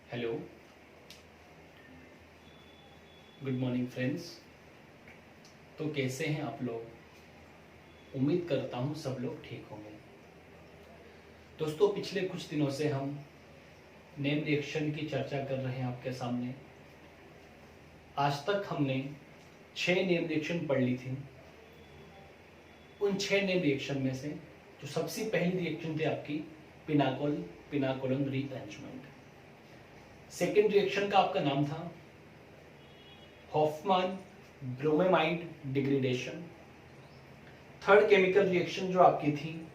Hello, good morning friends. तो कैसे हैं आप लोग? उम्मीद करता हूं सब लोग ठीक होंगे। दोस्तों, पिछले कुछ दिनों से हम नेम रिएक्शन की चर्चा कर रहे हैं आपके सामने। आज तक हमने 6 नेम रिएक्शन पढ़ ली थी। उन 6 नेम रिएक्शन में से जो सबसे पहली रिएक्शन थी आपकी पिनाकोलन रीअरेंजमेंट। सेकेंड रिएक्शन का आपका नाम था Hofmann bromamide degradation. Third chemical reaction जो आपकी थी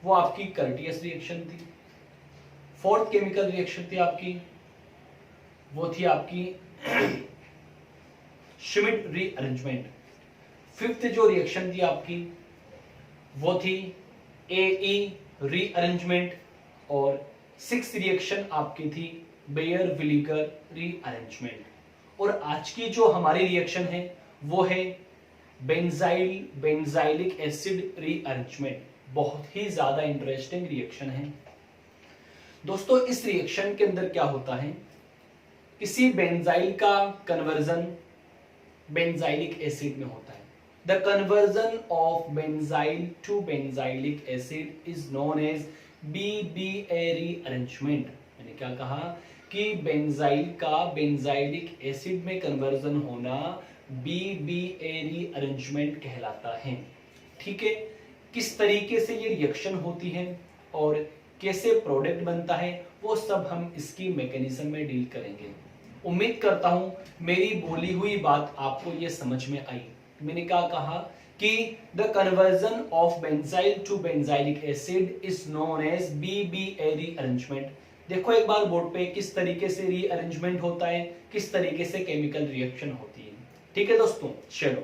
वो आपकी कर्टियस रिएक्शन थी। फोर्थ केमिकल रिएक्शन थी आपकी वो थी आपकी श्मिट रीअरेंजमेंट। फिफ्थ जो रिएक्शन थी आपकी वो थी एई रीअरेंजमेंट। और सिक्स्थ रिएक्शन आपकी थी बेयर विलिगर रीअरेंजमेंट। और आज की जो हमारी रिएक्शन है वो है बेंजाइलिक एसिड रीअरेंजमेंट। बहुत ही ज्यादा इंटरेस्टिंग रिएक्शन है दोस्तों। इस रिएक्शन के अंदर क्या होता है, किसी बेंजाइल का कन्वर्जन बेंजाइलिक एसिड में होता है। The conversion of benzil to benzilic acid is known as BBA rearrangement. मैंने क्या कहा कि बेंजाइल का बेंजाइलिक एसिड में कन्वर्जन होना BBA रीअरेंजमेंट कहलाता है। ठीक है, किस तरीके से ये रिएक्शन होती है और कैसे प्रोडक्ट बनता है वो सब हम इसकी मैकेनिज्म में डील करेंगे। उम्मीद करता हूं मेरी बोली हुई बात आपको ये समझ में आई। मैंने क्या कहा कि the conversion of benzil to benzilic acid is known as BBA rearrangement. देखो एक बार बोर्ड पे किस तरीके से रीअरेंजमेंट होता है, किस तरीके से केमिकल रिएक्शन होती है। ठीक है दोस्तों, चलो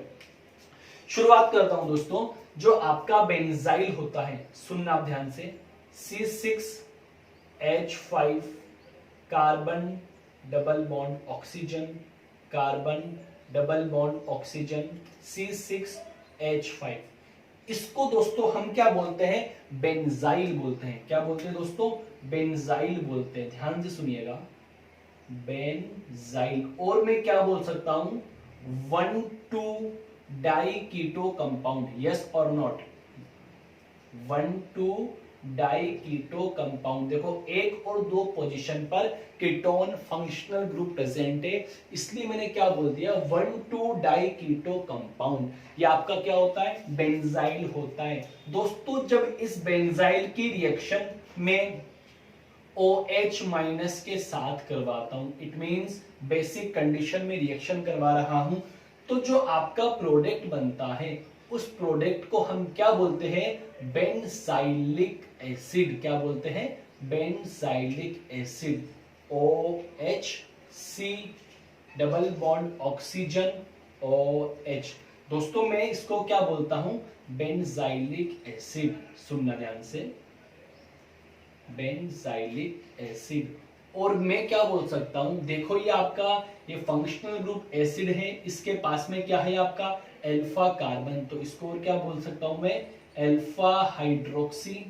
शुरुआत करता हूं दोस्तों। जो आपका बेंजाइल होता है, सुनना आप ध्यान से, C6H5 carbon double bond oxygen, carbon double bond oxygen, C6H5। इसको दोस्तों हम क्या बोलते हैं? बेंजाइल बोलते हैं। क्या बोलते हैं दोस्तों? बेंजाइल बोलते हैं। ध्यान से सुनिएगा, बेंजाइल। और मैं क्या बोल सकता हूं? 1,2 डाई कीटो कंपाउंड। यस और नॉट? 1,2 diketo compound. देखो 1 और 2 पोजीशन पर कीटोन फंक्शनल ग्रुप प्रेजेंट है, इसलिए मैंने क्या बोल दिया? 1,2 डाई कीटो कंपाउंड। ये आपका क्या होता है? बेंजाइल होता है। दोस्तों जब इस बेंजाइल की रिएक्शन में OH माइनस के साथ करवाता हूं, इट मींस बेसिक कंडीशन में रिएक्शन करवा रहा हूं, तो जो आपका प्रोडक्ट बनता है उस प्रोडक्ट को हम क्या बोलते हैं? Benzylic acid. क्या बोलते हैं? Benzylic acid. OHC double bond oxygen OH। दोस्तों मैं इसको क्या बोलता हूं? Benzylic acid. सुनना ध्यान से, बेंजाइलिक एसिड। और मैं क्या बोल सकता हूं? देखो ये आपका ये फंक्शनल ग्रुप एसिड है, इसके पास में क्या है आपका? Alpha carbon. तो इसको और क्या बोल सकता हूं मैं? Alpha hydroxy.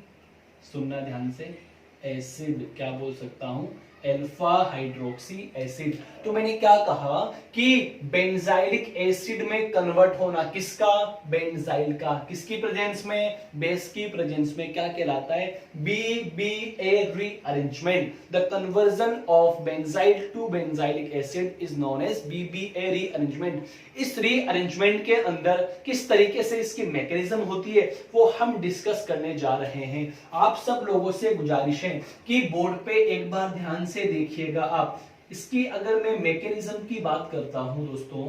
सुनना ध्यान से, एसिड। क्या बोल सकता हूं? Alpha hydroxy acid. तो मैंने क्या कहा कि बेंजाइलिक एसिड में कन्वर्ट होना किसका? बेंजाइल का। किसकी प्रेजेंस में? बेस की प्रेजेंस में। क्या कहलाता है? BBA rearrangement. The conversion of benzil to benzilic acid is known as BBA rearrangement. इस रीअरेंजमेंट के अंदर किस तरीके से इसकी मैकेनिज्म होती है वो हम डिस्कस करने जा रहे हैं। आप सब लोगों से गुजारिश है कि बोर्ड पे एक बार ध्यान से देखिएगा आप। इसकी अगर मैं मैकेनिज्म की बात करता हूं दोस्तों,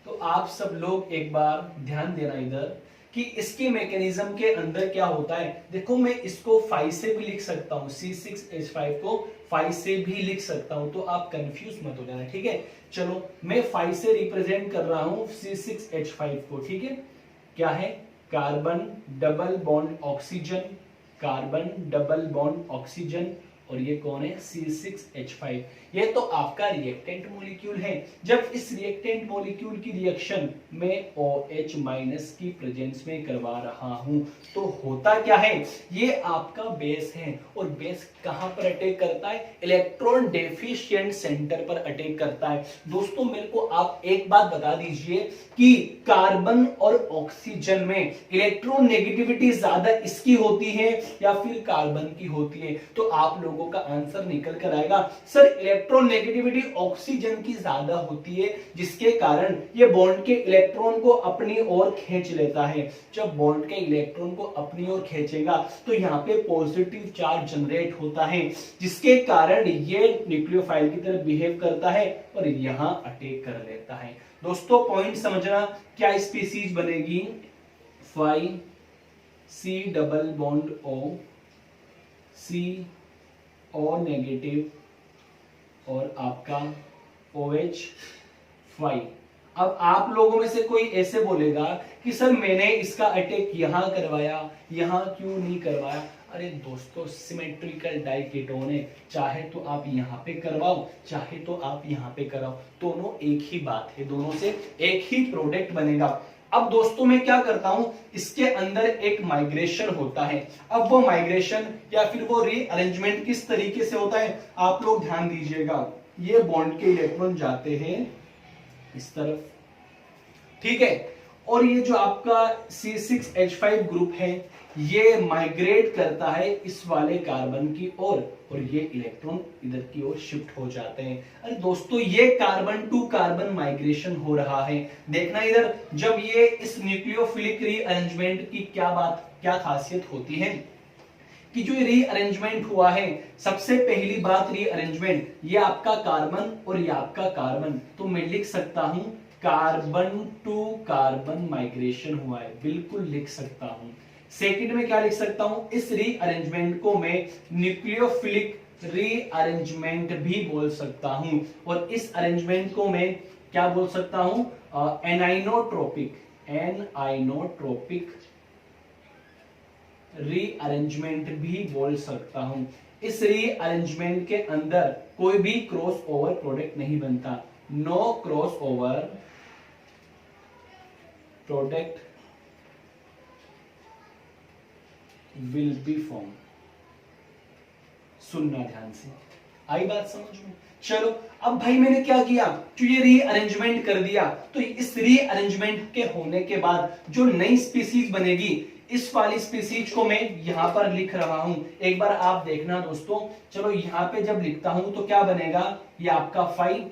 तो आप सब लोग एक बार ध्यान देना इधर कि इसकी मैकेनिज्म के अंदर क्या होता है। देखो मैं इसको 5 से भी लिख सकता हूं, C6H5 को 5 से भी लिख सकता हूं, तो आप कंफ्यूज मत हो जाना। ठीक है, चलो मैं 5 से रिप्रेजेंट कर रहा हूं C6H5 को। ठीक है, क्या है? Carbon double bond oxygen, carbon double bond oxygen और ये कौन है C6H5। ये तो आपका रिएक्टेंट मॉलिक्यूल है। जब इस रिएक्टेंट मॉलिक्यूल की रिएक्शन में OH माइनस की प्रेजेंस में करवा रहा हूं तो होता क्या है, ये आपका बेस है और बेस कहां पर अटैक करता है, इलेक्ट्रॉन डेफिशिएंट सेंटर पर अटैक करता है। दोस्तों मेरे को आप एक बात बता दीजिए कि कार्बन और ऑक्सीजन में इलेक्ट्रॉन नेगेटिविटी ज्यादा इसकी होती है या फिर कार्बन की होती है, तो आप लोगों का आंसर निकल कर आएगा सर इलेक्ट्रॉन नेगेटिविटी ऑक्सीजन की ज्यादा होती है, जिसके कारण ये बॉन्ड के इलेक्ट्रॉन को अपनी ओर खींच लेता है। जब बॉन्ड के इलेक्ट्रॉन को अपनी ओर खींचेगा तो यहाँ पे पॉजिटिव चार्ज जनरेट होता है, जिसके कारण ये न्यूक्लियोफाइल की तरह बिहेव करता है और यहां अटैक कर लेता है। दोस्तों पॉइंट समझना, क्या स्पीसीज बनेगी, 5C double bond O, CO negative और आपका OH5। अब आप लोगों में से कोई ऐसे बोलेगा कि सर मैंने इसका अटैक यहां करवाया, यहां क्यों नहीं करवाया। अरे दोस्तों सिमेट्रिकल डाइकेटोन है, चाहे तो आप यहां पे करवाओ चाहे तो आप यहां पे कराओ, दोनों एक ही बात है, दोनों से एक ही प्रोडक्ट बनेगा। अब दोस्तों मैं क्या करता हूं, इसके अंदर एक माइग्रेशन होता है। अब वो माइग्रेशन या फिर वो रीअरेंजमेंट किस तरीके से होता है आप लोग ध्यान दीजिएगा। ये बॉन्ड के इलेक्ट्रॉन जाते हैं इस तरफ, ठीक है, और ये जो आपका C6H5 ग्रुप है ये माइग्रेट करता है इस वाले कार्बन की ओर और ये इलेक्ट्रॉन इधर की ओर शिफ्ट हो जाते हैं। अरे दोस्तों ये कार्बन टू कार्बन माइग्रेशन हो रहा है, देखना इधर। जब ये इस न्यूक्लियोफिलिक रीअरेंजमेंट की क्या खासियत होती है कि जो रीअरेंजमेंट हुआ है, सबसे पहली बात रीअरेंजमेंट, ये आपका कार्बन और ये आपका कार्बन, तो मैं लिख सकता हूं कार्बन टू कार्बन माइग्रेशन हुआ है, बिल्कुल लिख सकता हूं। सेकंड में क्या लिख सकता हूं, इस रीअरेंजमेंट को मैं न्यूक्लियोफिलिक रीअरेंजमेंट भी बोल सकता हूं और इस अरेंजमेंट को मैं क्या बोल सकता हूं, एनाइनोट्रोपिक रीअरेंजमेंट भी बोल सकता हूं। इस रीअरेंजमेंट के अंदर कोई भी क्रॉस ओवर प्रोडक्ट नहीं बनता, no cross over product will be form. सुनना ध्यान से, आई बात समझ में। चलो अब भाई मैंने क्या किया, जो ये रीअरेंजमेंट कर दिया, तो इस रीअरेंजमेंट के होने के बाद जो नई स्पीसीज बनेगी, इस वाली स्पीसीज को मैं यहां पर लिख रहा हूं, एक बार आप देखना दोस्तों। चलो यहां पे जब लिखता हूं तो क्या बनेगा, ये आपका 5,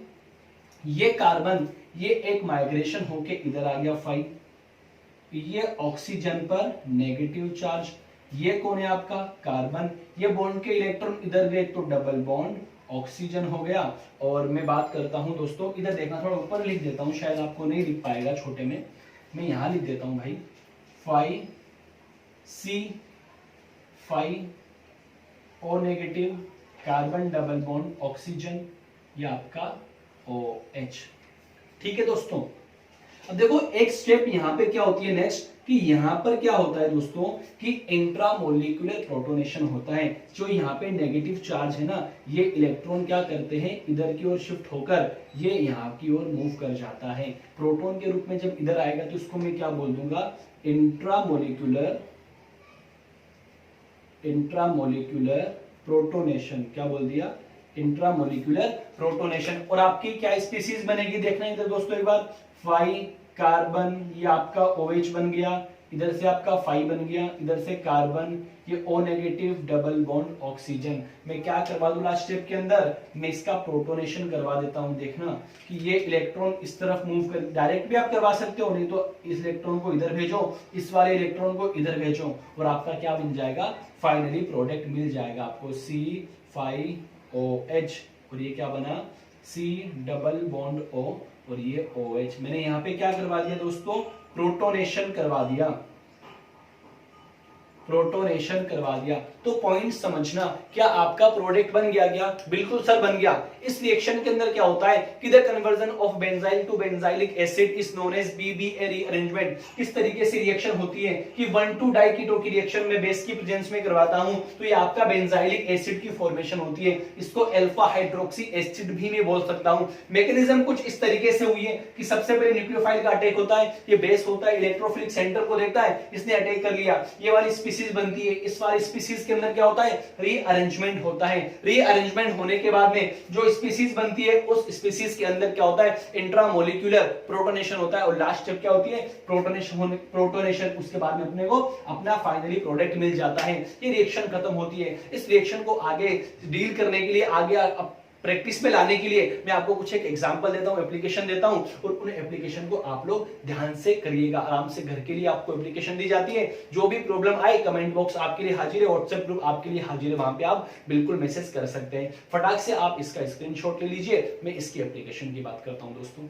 ये कार्बन ये एक माइग्रेशन होके इधर आ गया 5, ये ऑक्सीजन पर नेगेटिव चार्ज, ये कौन है आपका कार्बन, ये बॉन्ड के इलेक्ट्रॉन इधर गए तो डबल बॉन्ड ऑक्सीजन हो गया। और मैं बात करता हूं दोस्तों, इधर देखना, थोड़ा ऊपर लिख देता हूं, शायद आपको नहीं लिख पाएगा छोटे में, मैं यहां लिख देता हूं भाई, 5C5 O negative carbon double bond oxygen, ये आपका OH। ठीक है दोस्तों, अब देखो एक स्टेप यहां पे क्या होती है नेक्स्ट, कि यहां पर क्या होता है दोस्तों कि इंट्रामोलिक्यूलर प्रोटोनेशन होता है। जो यहाँ पे नेगेटिव चार्ज है ना, ये इलेक्ट्रॉन क्या करते हैं, इधर की ओर शिफ्ट होकर ये यहाँ की ओर मूव कर जाता है प्रोटॉन के रूप में। जब इधर आएगा तो इसको मैं क्या बोल दूंगा, इंट्रामोलिक्यूलर प्रोटोनेशन। क्या बोल दिया, इंट्रामोलिक्यूलर प्रोटोनेशन। और आपकी क्या स्पीसीज बनेगी, देखना इधर दोस्तों एक बार, 5 कार्बन, ये आपका OH बन गया, इधर से आपका 5 बन गया, इधर से कार्बन, ये O negative double bond oxygen. मैं क्या करवा दूं लास्ट स्टेप के अंदर, मैं इसका प्रोटोनेशन करवा देता हूं। देखना कि ये इलेक्ट्रॉन इस तरफ मूव कर, डायरेक्ट भी आप करवा सकते हो, नहीं तो इस इलेक्ट्रॉन को इधर भेजो, इस वाले इलेक्ट्रॉन को इधर भेजो, और आपका क्या मिल जाएगा, फाइनली प्रोडक्ट मिल जाएगा आपको C5OH, और ये क्या बना, C डबल बॉन्ड O और ये OH। मैंने यहां पे क्या करवा दिया दोस्तों, प्रोटोनेशन करवा दिया। प्रोटोनेशन करवा दिया। तो पॉइंट समझना, क्या आपका प्रोडक्ट बन गया क्या? बिल्कुल सर बन गया। इस रिएक्शन के अंदर क्या होता है कि the conversion of benzil to benzilic acid is known as BBA rearrangement. किस तरीके से रिएक्शन होती है कि 1,2 डाइकीटो की रिएक्शन में बेस की प्रेजेंस में करवाता हूं तो ये आपका बेंजाइलिक एसिड की फॉर्मेशन होती है। इसको अल्फा हाइड्रोक्सी एसिड भी मैं बोल सकता हूं। मैकेनिज्म कुछ इस तरीके से हुई है कि सबसे पहले न्यूक्लियोफाइल का अटैक होता है, ये बेस होता है, इलेक्ट्रोफिलिक सेंटर को देखता है, इसने अटैक कर लिया, ये वाली स्पीसीज बनती है। इस वाली स्पीसीज के अंदर क्या होता है? रीअरेंजमेंट होता है। रीअरेंजमेंट होने के बाद में जो स्पीसीज बनती है उस स्पीसीज के अंदर क्या होता है? इंट्रामोलिक्यूलर प्रोटोनेशन होता है और लास्ट स्टेप क्या होती है? प्रोटोनेशन। उसके बाद में अपने को अपना फाइनली प्रोडक्ट मिल जाता है। ये रिएक्शन खत्म होती है। इस रिएक्शन को आगे डील करने के लिए, आगे प्रैक्टिस में लाने के लिए मैं आपको कुछ एक एग्जांपल देता हूं, एप्लीकेशन देता हूं और उन एप्लीकेशन को आप लोग ध्यान से करिएगा। आराम से घर के लिए आपको एप्लीकेशन दी जाती है। जो भी प्रॉब्लम आए कमेंट बॉक्स आपके लिए हाजिर है, व्हाट्सएप ग्रुप आपके लिए हाजिर है, वहां पे आप बिल्कुल मैसेज कर सकते हैं। फटाक से आप इसका स्क्रीनशॉट ले लीजिए। मैं इसकी एप्लीकेशन की बात करता हूं दोस्तों।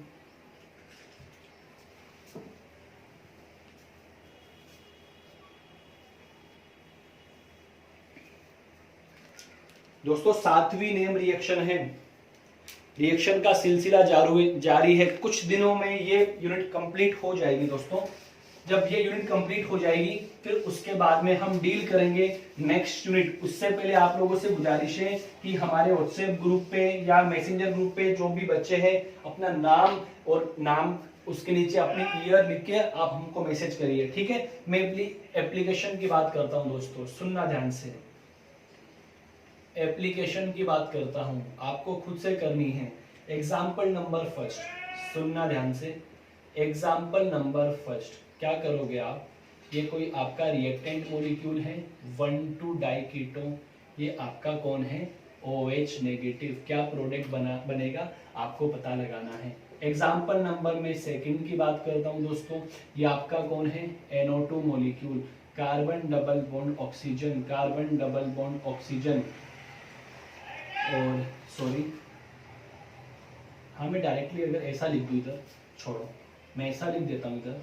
दोस्तों 7वीं नेम रिएक्शन है। रिएक्शन का सिलसिला जारी है। कुछ दिनों में ये यूनिट कंप्लीट हो जाएगी दोस्तों। जब ये यूनिट कंप्लीट हो जाएगी फिर उसके बाद में हम डील करेंगे नेक्स्ट यूनिट। उससे पहले आप लोगों से गुजारिश है कि हमारे व्हाट्सएप ग्रुप पे या मैसेंजर ग्रुप पे जो भी बच्चे हैं अपना नाम और नाम उसके नीचे अपनी ईयर लिख के आप हमको मैसेज करिए, ठीक है। मैं एप्लीकेशन की बात करता हूं दोस्तों, सुनना ध्यान से। एप्लीकेशन की बात करता हूं, आपको खुद से करनी है। एग्जाम्पल नंबर फर्स्ट, सुनना ध्यान से। एग्जाम्पल नंबर फर्स्ट क्या करोगे आप? ये कोई आपका रिएक्टेंट मॉलिक्यूल है 1,2 डाइकीटो। ये आपका कौन है? OH negative. क्या प्रोडक्ट बनेगा आपको पता लगाना है। एग्जाम्पल नंबर में सेकंड की बात करता हूं दोस्तों। ये आपका कौन है? NO2 molecule, carbon double bond oxygen, carbon double bond oxygen. और सॉरी, हाँ मैं डायरेक्टली अगर ऐसा लिख दूं इधर, छोड़ो मैं ऐसा लिख देता हूं इधर।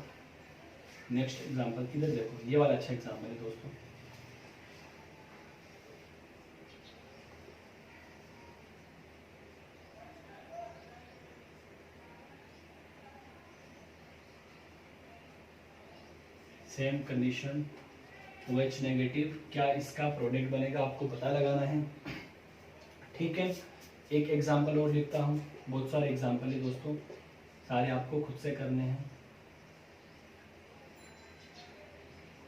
नेक्स्ट एग्जांपल किधर देखो, ये वाला अच्छा एग्जांपल है दोस्तों। Same condition, OH negative. क्या इसका प्रोडक्ट बनेगा आपको पता लगाना है, ठीक है। एक एग्जांपल और लिखता हूं, बहुत सारे एग्जांपल है दोस्तों, सारे आपको खुद से करने हैं।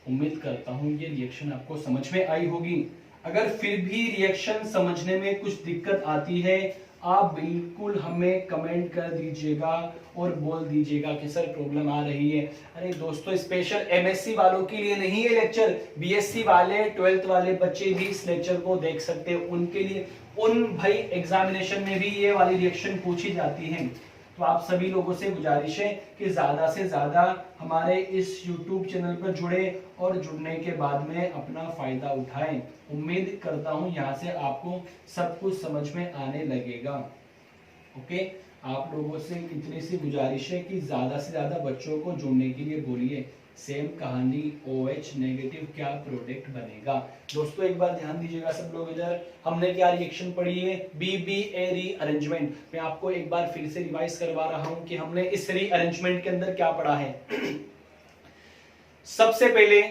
उम्मीद करता हूं ये रिएक्शन आपको समझ में आई होगी। अगर फिर भी रिएक्शन समझने में कुछ दिक्कत आती है आप बिल्कुल हमें कमेंट कर दीजिएगा और बोल दीजिएगा कि सर प्रॉब्लम आ रही है। अरे दोस्तों स्पेशल MSc वालों के लिए नहीं है लेक्चर, BSc वाले 12th वाले बच्चे भी इस लेक्चर को देख सकते हैं, उनके लिए। उन भाई एग्जामिनेशन में भी ये वाली रिएक्शन पूछी जाती है। तो आप सभी लोगों से गुजारिश है कि ज्यादा से ज्यादा हमारे इस YouTube चैनल पर जुड़े और जुड़ने के बाद में अपना फायदा उठाएं। उम्मीद करता हूं यहां से आपको सब कुछ समझ में आने लगेगा। ओके, आप लोगों से इतनी सी गुजारिश है कि ज्यादा से ज्यादा बच्चों को जुड़ने के लिए बोलिए। सेम कहानी, OH नेगेटिव क्या प्रोडक्ट बनेगा। दोस्तों एक बार ध्यान दीजिएगा सब लोग इधर, हमने क्या रिएक्शन पढ़ी है? BBA rearrangement. मैं आपको एक बार फिर से रिवाइज करवा रहा हूं कि हमने इस रीअरेंजमेंट के अंदर क्या पढ़ा है। सबसे पहले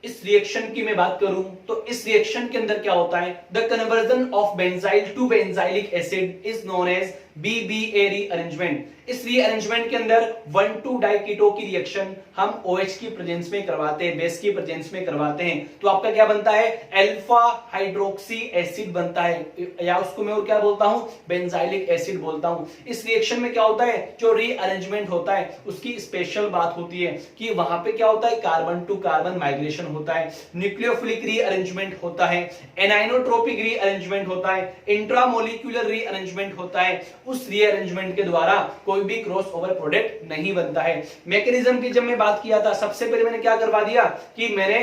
इस रिएक्शन की मैं बात करूं तो इस रिएक्शन के अंदर क्या होता है? The conversion of benzil to benzilic acid is known as BBA rearrangement. इस रीअरेंजमेंट के अंदर 1,2 डाइकीटो की रिएक्शन हम OH की प्रेजेंस में करवाते हैं, बेस की प्रेजेंस में करवाते हैं, तो आपका क्या बनता है? अल्फा हाइड्रोक्सी एसिड बनता है, या उसको मैं और क्या बोलता हूं? बेंजाइलिक एसिड बोलता हूं। इस रिएक्शन में क्या होता है? जो रीअरेंजमेंट होता है उसकी स्पेशल बात होती है कि वहां पे क्या होता है? कार्बन टू कार्बन माइग्रेशन होता है, न्यूक्लियोफिलिक रीअरेंजमेंट होता है, एनाइनोट्रोपिक रीअरेंजमेंट होता है, इंट्रामोलिक्यूलर रीअरेंजमेंट होता है उस रीअरेंजमेंट के द्वारा कोई भी क्रॉस ओवर प्रोडक्ट नहीं बनता है। मैकेनिज्म की जब मैं बात किया था, सबसे पहले मैंने क्या करवा दिया कि मैंने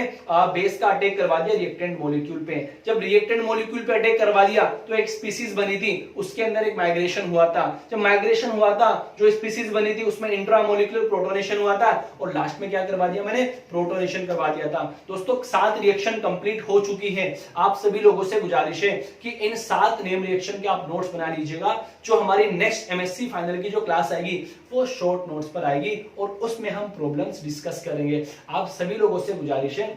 बेस का अटैक करवा दिया रिएक्टेंट मॉलिक्यूल पे। जब रिएक्टेंट मॉलिक्यूल पे अटैक करवा दिया तो एक स्पीसीज बनी थी, उसके अंदर एक माइग्रेशन हुआ था। जब माइग्रेशन हुआ था, जो स्पीसीज बनी थी उसमें इंट्रामोलिक्यूलर प्रोटोनेशन हुआ था और लास्ट में क्या करवा दिया मैंने, प्रोटोनेशन करवा दिया था। दोस्तों 7 रिएक्शन कंप्लीट हो चुकी है। आप सभी लोगों से गुजारिश है कि इन 7 नेम रिएक्शन के आप नोट्स बना लीजिएगा। जो हमारी नेक्स्ट एमएससी फाइनल की जो क्लास आएगी वो शॉर्ट नोट्स पर आएगी और उसमें हम प्रॉब्लम्स डिस्कस करेंगे। आप सभी लोगों से गुजारिश है,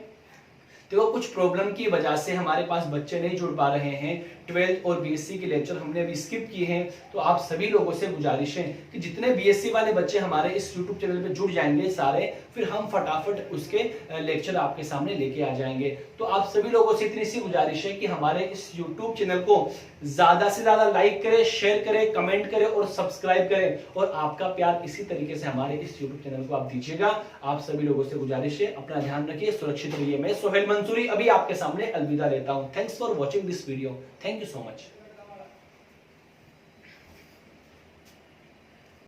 देखो कुछ प्रॉब्लम की वजह से हमारे पास बच्चे नहीं जुड़ पा रहे हैं, 12th और बीएससी के लेक्चर हमने अभी स्किप किए हैं। तो आप सभी लोगों से गुजारिश है कि जितने बीएससी वाले बच्चे हमारे इस यूट्यूब चैनल पे जुड़ जाएंगे सारे, फिर हम फटाफट उसके लेक्चर आपके सामने लेके आ जाएंगे। तो आप सभी लोगों से इतनी सी गुजारिश है कि हमारे इस यूट्यूब चैनल को ज्यादा से ज्यादा लाइक करें, शेयर करें, कमेंट करें और सब्सक्राइब करें। और आपका प्यार इसी तरीके से हमारे इस यूट्यूब चैनल को आप दीजिएगा। आप सभी लोगों से गुजारिश है, अपना ध्यान रखिए, सुरक्षित रहिए। मैं सोहेल मंसूरी अभी आपके सामने अलविदा लेता हूं। Thanks for watching this video. Thank you so much.